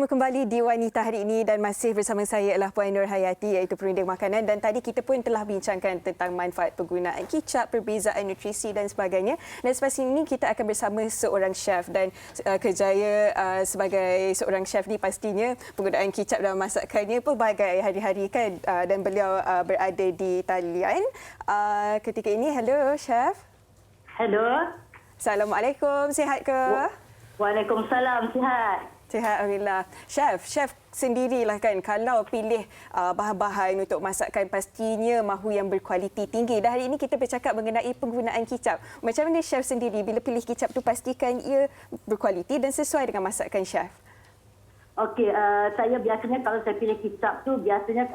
Bertemu kembali di Wanita hari ini dan masih bersama saya ialah Puan Nur Hayati iaitu perunding makanan, dan tadi kita pun telah bincangkan tentang manfaat penggunaan kicap, perbezaan nutrisi dan sebagainya. Dan selepas ini kita akan bersama seorang chef dan kerjaya sebagai seorang chef ni pastinya penggunaan kicap dalam masakannya pelbagai hari-hari kan, dan beliau berada di talian ketika ini. Hello chef. Hello. Assalamualaikum, sihat ke? Waalaikumsalam, sihat. Sihat, alhamdulillah. Chef sendirilah kan, kalau pilih bahan-bahan untuk masakan pastinya mahu yang berkualiti tinggi. Dan hari ini kita bercakap mengenai penggunaan kicap. Macam mana chef sendiri bila pilih kicap tu pastikan ia berkualiti dan sesuai dengan masakan chef? Okey, saya biasanya kalau saya pilih kicap tu, biasanya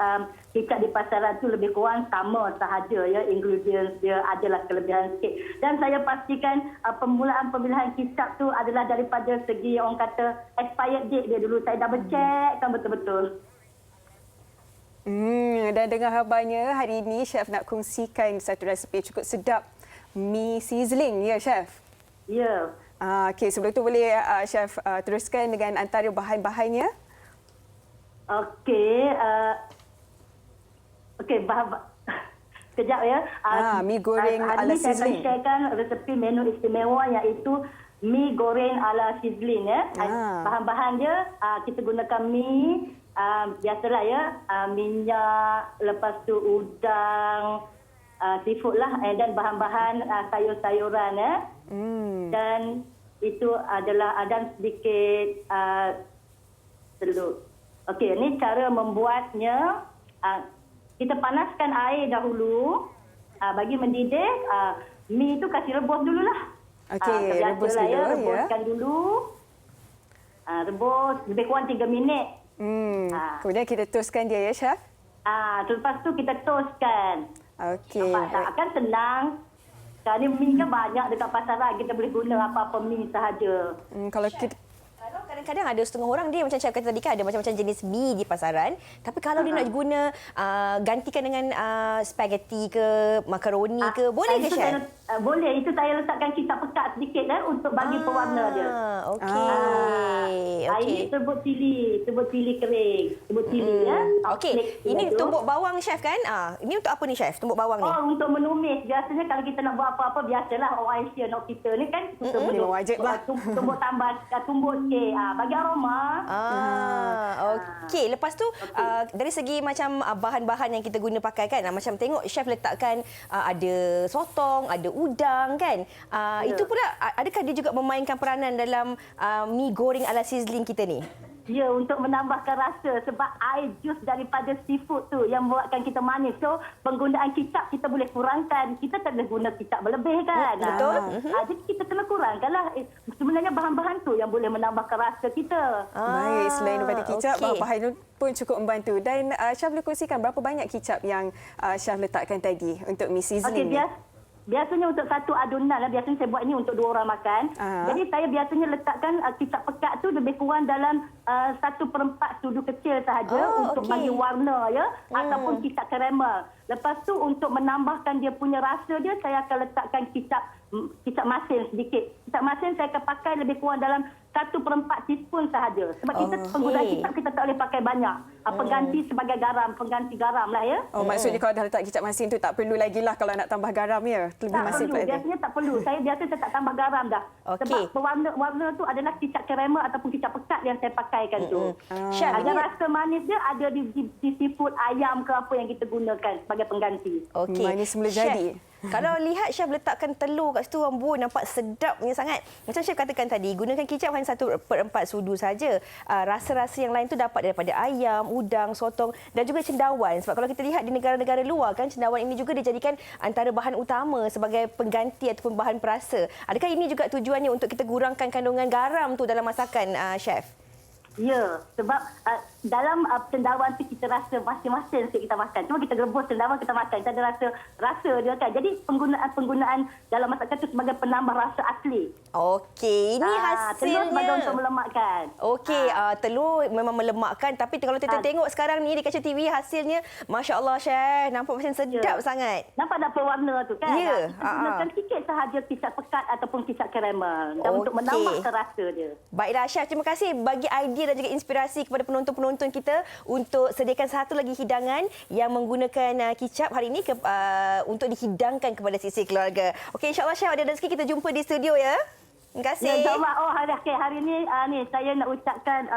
kicap di pasaran tu lebih kurang sama sahaja ya, ingredients dia adalah kelebihan sikit. Dan saya pastikan permulaan pemilihan kicap tu adalah daripada segi orang kata expired date dia dulu. Saya double check kan betul-betul. Dan dengan khabarnya hari ini chef nak kongsikan satu resepi cukup sedap, mi sizzling ya chef? Ya. Okey, sebelum tu boleh chef teruskan dengan antara bahan-bahannya? Okey, kejap ya. Mi goreng ala sizzling. Hari ini saya akan sharekan resepi menu istimewa iaitu mi goreng ala sizzling ya. Bahan-bahan dia kita gunakan mi, biasalah ya, minyak, lepas tu udang, seafood lah, dan bahan-bahan sayur-sayuran ya. Dan itu adalah ada sedikit telur. Okey, ni cara membuatnya. Kita panaskan air dahulu bagi mendidih. Mi itu kasih rebus dululah. Okey, rebus dulu ya. Rebuskan dulu. Rebus lebih kurang 3 minit. Kemudian kita toastkan dia ya chef? Lepas tu kita toastkan. Okey. Nampak tak? Kan senang. Sekarang ni mi kan banyak dekat pasaran. Kita boleh guna apa-apa mi sahaja. Kalau kita kadang-kadang ada setengah orang dia macam chef kata tadi kan ada macam-macam jenis mi di pasaran, tapi kalau dia nak guna gantikan dengan spaghetti ke makaroni ke boleh ke chef? Boleh, itu saya letakkan kicap pekat sedikit untuk bagi pewarna dia. Okey. Ini tumbuk cili kering, tumbuk cili ya. Okey, ini tumbuk bawang chef kan? Ini untuk apa ni chef? Tumbuk bawang ni? Untuk menumis. Biasanya kalau kita nak buat apa-apa, biasalah orang Asia nak kita ni kan wajiblah tumbuk tambah, tumbuk sikit bagi aroma. Okey, lepas tu dari segi macam bahan-bahan yang kita guna pakai kan, macam tengok chef letakkan ada sotong, ada udang kan. Itu pula adakah dia juga memainkan peranan dalam mi goreng ala sizzling kita ni? Ya, untuk menambahkan rasa sebab air jus daripada seafood tu yang buatkan kita manis. So, penggunaan kicap kita boleh kurangkan. Kita tak boleh guna kicap berlebih kan. Betul. Jadi kita kena kurangkanlah. Sebenarnya bahan-bahan tu yang boleh menambahkan rasa kita. Baik, selain daripada kicap, bahan itu pun cukup membantu. Dan chef boleh kongsikan berapa banyak kicap yang chef letakkan tadi untuk mi sizzling ni? Biasanya untuk satu adunan, biasanya saya buat ini untuk 2 orang makan. Jadi saya biasanya letakkan kicap pekat tu lebih kurang dalam 1/4 sudu kecil sahaja untuk bagi warna ya, ataupun kicap karamel. Lepas tu untuk menambahkan dia punya rasa dia, saya akan letakkan kicap masin sedikit. Kicap masin saya akan pakai lebih kurang dalam 1/4 teaspoon sahaja. Sebab kita penggunaan kicap kita tak boleh pakai banyak. Pengganti sebagai garam, pengganti garam lah ya. Maksudnya kalau dah letak kicap masin tu tak perlu lagi lah kalau nak tambah garam ya? Tak perlu, biasanya tak perlu. Saya biasa tak tambah garam dah. Sebab warna tu adalah kicap karamel ataupun kicap pekat yang saya pakaikan tu. Rasa manis dia ada di seafood, ayam ke apa yang kita gunakan sebagai pengganti. Okey. Manis mula jadi. Kalau lihat chef letakkan telur kat situ, amboi nampak sedapnya sangat. Macam chef katakan tadi, gunakan kicap hanya 1/4 sudu saja. Rasa-rasa yang lain tu dapat daripada ayam, udang, sotong dan juga cendawan. Sebab kalau kita lihat di negara-negara luar kan, cendawan ini juga dijadikan antara bahan utama sebagai pengganti ataupun bahan perasa. Adakah ini juga tujuannya untuk kita kurangkan kandungan garam tu dalam masakan chef? Ya, sebab dalam cendawan tu kita rasa masing-masing kita makan. Cuma kita rebus cendawan kita makan. Kita ada rasa dia kan. Jadi penggunaan dalam masakan tu sebagai penambah rasa asli. Okey, ini hasilnya. Telur sebagai untuk melemakkan. Okey, telur memang melemakkan. Tapi kalau kita tengok sekarang ni di kaca TV hasilnya, Masya Allah chef, nampak macam sedap sangat. Nampak tak pewarna tu kan? Ya. Kita gunakan sikit sahaja kicap pekat ataupun kicap karamel. Dan untuk menambahkan rasa dia. Baiklah chef, terima kasih bagi idea dan juga inspirasi kepada penonton-penonton kita untuk sediakan satu lagi hidangan yang menggunakan kicap hari ini untuk dihidangkan kepada sisi keluarga. Okey, insya-Allah Chef ada rezeki kita jumpa di studio ya. Terima kasih. Ya, insyaAllah. Oh, hari ni saya nak ucapkan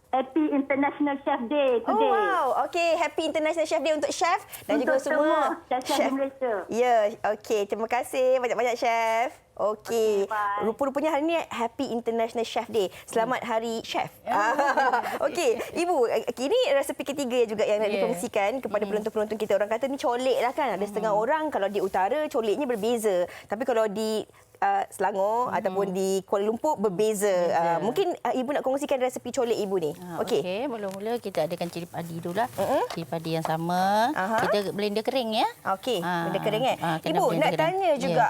Happy International Chef Day Oh today. wow, okey, Happy International Chef Day untuk chef dan Untuk juga semua chef di Malaysia. Ya, okey, terima kasih banyak-banyak chef. Okey, bye. rupa-rupanya hari ni Happy International Chef Day. Selamat Hari Chef. Okey, Ibu, ini resepi ketiga juga yang nak dikongsikan kepada penonton-penonton kita. Orang kata ni colek lah kan. Ada setengah orang kalau di utara coleknya berbeza. Tapi kalau di Selangor ataupun di Kuala Lumpur berbeza. Mungkin Ibu nak kongsikan resepi colek Ibu ni. Okey, mula-mula kita adakan cili padi dululah. Cili padi yang sama. Kita blender kering ya. Okey, blender kering kena Ibu blender nak kering. tanya juga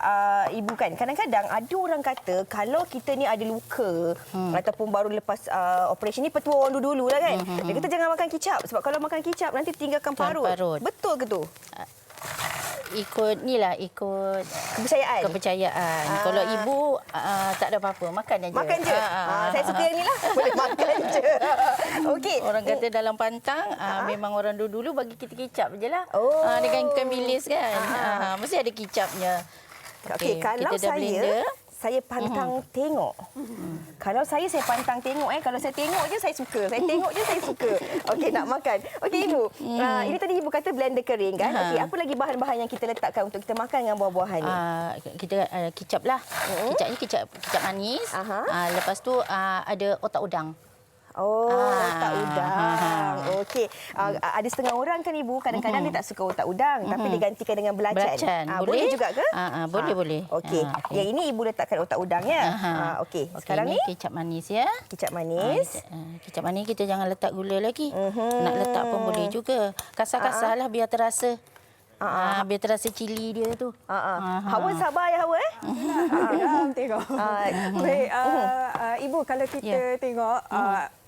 Ibu kan, kadang-kadang ada orang kata kalau kita ni ada luka ataupun baru lepas operasi ni petua orang dulu lah kan. Dia kata jangan makan kicap sebab kalau makan kicap nanti tinggalkan parut. Betul ke tu? Ikut Kepercayaan. Kalau ibu tak ada apa-apa, makan aja. Makan je. Saya suka yang ni lah. Boleh makan je. Okey. Orang kata dalam pantang memang orang dulu bagi kita kicap je lah. Oh. Dengan ikan bilis kan. Mesti ada kicapnya. Okey, kalau kita dah blender. saya pantang tengok. Kalau saya pantang tengok kalau saya tengok je saya suka. Saya tengok je saya suka. Okey, nak makan. Okey Ibu. Ini tadi Ibu kata blender kering kan. Okey, apa lagi bahan-bahan yang kita letakkan untuk kita makan dengan buah-buahan ni? Kita kicap lah. Kicapnya kicap manis. Lepas tu ada otak udang. Oh, otak udang. Okey. Ada setengah orang kan Ibu, kadang-kadang dia tak suka otak udang tapi dia gantikan dengan belacan. Boleh juga ke? Boleh. Okey. Yang ini Ibu letakkan otak udang ya. Okey. Sekarang ni kicap manis ya. kicap manis. Kicap manis kita jangan letak gula lagi. Nak letak pun boleh juga. Kasar-kasar lah biar terasa. Biar terasa cili dia tu. Hawa sabar ya Hawa Tengok. Baik, Ibu, kalau kita tengok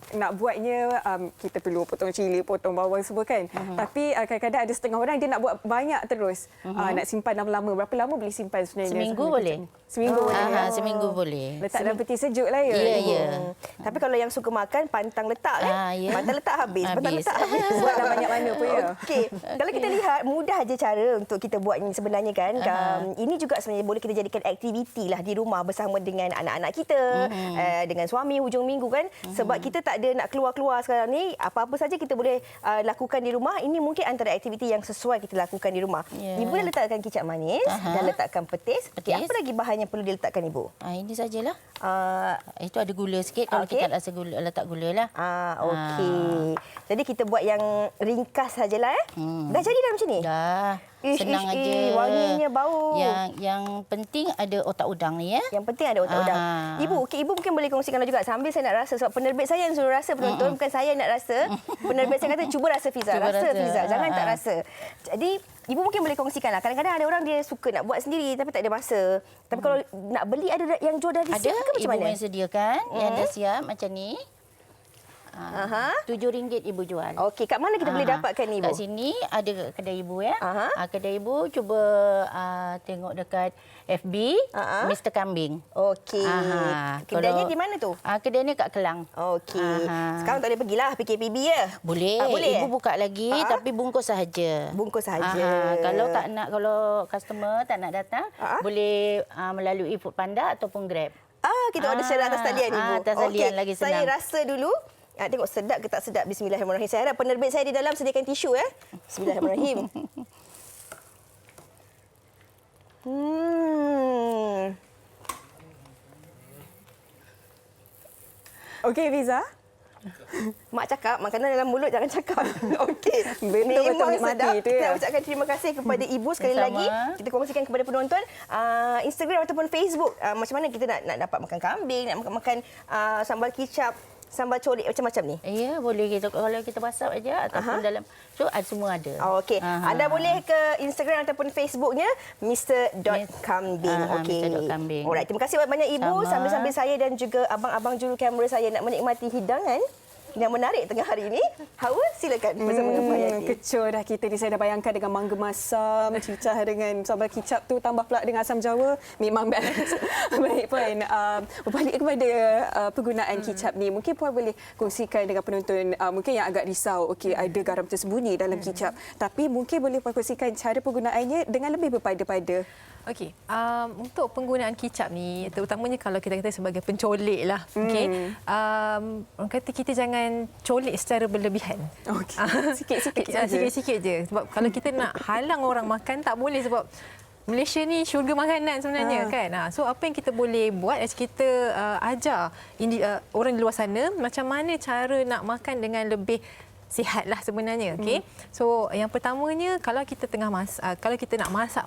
nak buatnya kita perlu potong cili, potong bawang semua kan. Tapi kadang-kadang ada setengah orang dia nak buat banyak terus. Nak simpan lama-lama. Berapa lama boleh simpan sebenarnya? Seminggu boleh. Seminggu boleh. Seminggu boleh. Letak dalam peti sejuk lah ya. Ya. Tapi kalau yang suka makan pantang letak kan. Pantang letak habis. Pantang letak habis. Buatlah banyak mana pun ya. Okey. Kalau kita lihat mudah aja cara untuk kita buat ini sebenarnya kan. Ini juga sebenarnya boleh kita jadikan aktiviti lah di rumah bersama dengan anak-anak kita, dengan suami hujung minggu kan. Sebab kita tak ada nak keluar-keluar sekarang ni, apa-apa saja kita boleh lakukan di rumah. Ini mungkin antara aktiviti yang sesuai kita lakukan di rumah. Ibu dah letakkan kicap manis dan letakkan petis. Okey, apa lagi bahan yang perlu diletakkan Ibu? Ini sajalah. Itu ada gula sikit. Kalau kita tak rasa gula, letak gula lah. Okey. Jadi kita buat yang ringkas sajalah Dah jadi dah macam ni? Dah. Senang aja. Wanginya bau. Yang penting ada otak udang ni ya. Yang penting ada otak udang. Ibu mungkin boleh kongsikan juga sambil saya nak rasa sebab penerbit saya yang suruh rasa penonton bukan saya yang nak rasa. Penerbit saya kata cuba rasa Fiza, Fiza, jangan tak rasa. Jadi Ibu mungkin boleh kongsikan lah. Kadang-kadang ada orang dia suka nak buat sendiri tapi tak ada masa. Tapi kalau nak beli ada yang jual dah siap ke macam mana? Ada, Ibu yang sediakan. Yang dah siap macam ni. RM7 Ibu jual. Okey, kat mana kita boleh dapatkan ni Ibu? Kat sini ada kedai Ibu ya. Kedai Ibu cuba tengok dekat FB Mr. Kambing. Okey. Kedainya di mana tu? Kedainya kat Kelang. Okey. Sekarang tak boleh pergilah PKPB ya? Boleh. Boleh. Ibu buka lagi tapi bungkus sahaja. Bungkus sahaja. Kalau customer tak nak datang, boleh melalui Foodpanda ataupun Grab. Kita order secara atas talian Ibu. Atas talian lagi senang. Saya rasa dulu. Tengok sedap ke tak sedap. Bismillahirrahmanirrahim. Saya harap penerbit saya di dalam sediakan tisu ya. Bismillahirrahmanirrahim. Okey, Fiza. Mak cakap, makanan dalam mulut jangan cakap. Okey. Betul-betul nikmati itu ya. Kita ucapkan terima kasih kepada Ibu sekali lagi. Kita kongsikan kepada penonton Instagram ataupun Facebook. Macam mana kita nak dapat makan kambing, nak makan sambal kicap, sambal colik macam-macam ni. Ya, boleh kita kalau kita WhatsApp aja ataupun dalam semua ada. Okey. Anda boleh ke Instagram ataupun Facebooknya Mr.Kambing. Okey. Mr.Kambing. Alright, terima kasih banyak Ibu. Sambil-sambil saya dan juga abang-abang juru kamera saya nak menikmati hidangan yang menarik tengah hari ini. Hawa, silakan bersama dengan Puan Hayati. Kecoh dah kita ni. Saya dah bayangkan dengan mangga masam, cicah dengan sambal kicap tu, tambah pula dengan asam jawa. Memang balance. Baik Puan, berbalik kepada penggunaan kicap ni. Mungkin Puan boleh kongsikan dengan penonton mungkin yang agak risau, okey ada garam tersembunyi dalam kicap. Tapi mungkin boleh Puan kongsikan cara penggunaannya dengan lebih berpada-pada. Okey, untuk penggunaan kicap ni, terutamanya kalau kita kata sebagai pencolek lah, okey, orang kata kita jangan colek secara berlebihan. Okey, sikit-sikit saja. Sikit-sikit je. Sebab kalau kita nak halang orang makan, tak boleh sebab Malaysia ni syurga makanan sebenarnya kan. So apa yang kita boleh buat is kita ajar orang di luar sana macam mana cara nak makan dengan lebih sihatlah sebenarnya, okey. So yang pertamanya kalau kita tengah kalau kita nak masak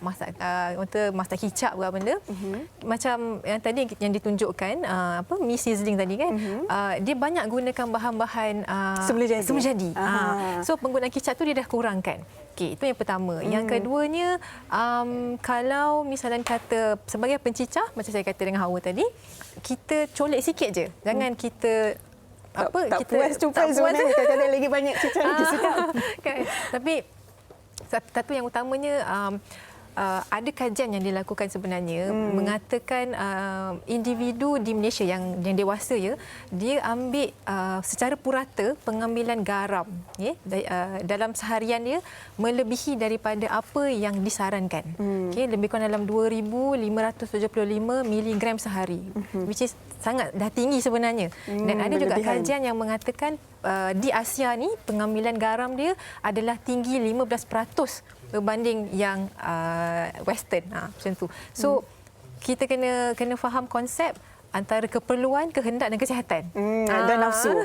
untuk masak kicap ke apa benda, macam yang tadi yang ditunjukkan mi sizzling tadi kan, dia banyak gunakan bahan-bahan semula jadi. So penggunaan kicap tu dia dah kurangkan. Okey, itu yang pertama. Yang keduanya, kalau misalnya kata sebagai pencicah macam saya kata dengan Hawa tadi, kita colek sikit je. Jangan kita tak puas sebenarnya. Kadang-kadang lagi banyak cicak lagi sedap. Kan? Tapi satu yang utamanya, ada kajian yang dilakukan sebenarnya mengatakan individu di Malaysia yang dewasa dia ambil secara purata pengambilan garam dalam seharian dia melebihi daripada apa yang disarankan. Okay, lebih kurang dalam 2,575 miligram sehari, which is sangat dah tinggi sebenarnya. Dan ada juga kajian yang mengatakan di Asia ni pengambilan garam dia adalah tinggi 15% berbanding yang western, macam tu. So kita kena faham konsep antara keperluan, kehendak dan kesihatan. Dan nafsu.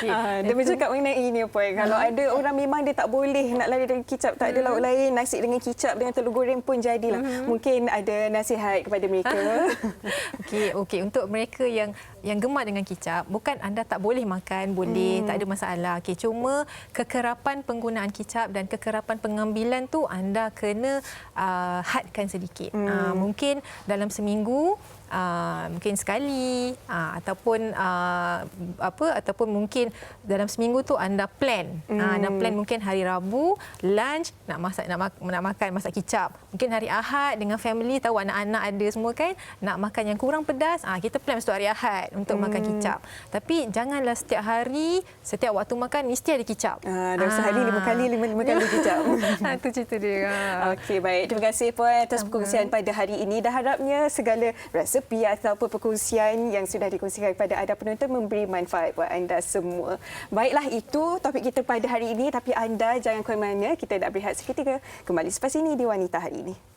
Dia bercakap mengenai ini Puan. Kalau ada orang memang dia tak boleh nak lari dengan kicap, tak ada lauk lain, nasi dengan kicap dengan telur goreng pun jadilah. Mungkin ada nasihat kepada mereka. Okey, untuk mereka yang gemar dengan kicap, bukan anda tak boleh makan, boleh, tak ada masalah. Okey, cuma kekerapan penggunaan kicap dan kekerapan pengambilan tu anda kena hadkan sedikit. Mungkin dalam seminggu mungkin sekali, ataupun ataupun mungkin dalam seminggu tu anda plan. Anda plan mungkin hari Rabu lunch nak makan kicap. Mungkin hari Ahad dengan family, tahu anak-anak ada semua kan, nak makan yang kurang pedas, kita plan untuk hari Ahad untuk makan kicap. Tapi janganlah setiap hari, setiap waktu makan mesti ada kicap. Dalam sehari 5 kali kicap. Itu cerita dia. Okey, baik. Terima kasih Puan atas perkongsian pada hari ini. Dan harapnya segala resepi ataupun perkongsian yang sudah dikongsikan kepada anda penonton memberi manfaat buat anda semua. Baiklah, itu topik kita pada hari ini. Tapi anda jangan ke mana-mana. Kita nak berehat seketika. Kembali selepas ini di Wanita Hari Ini.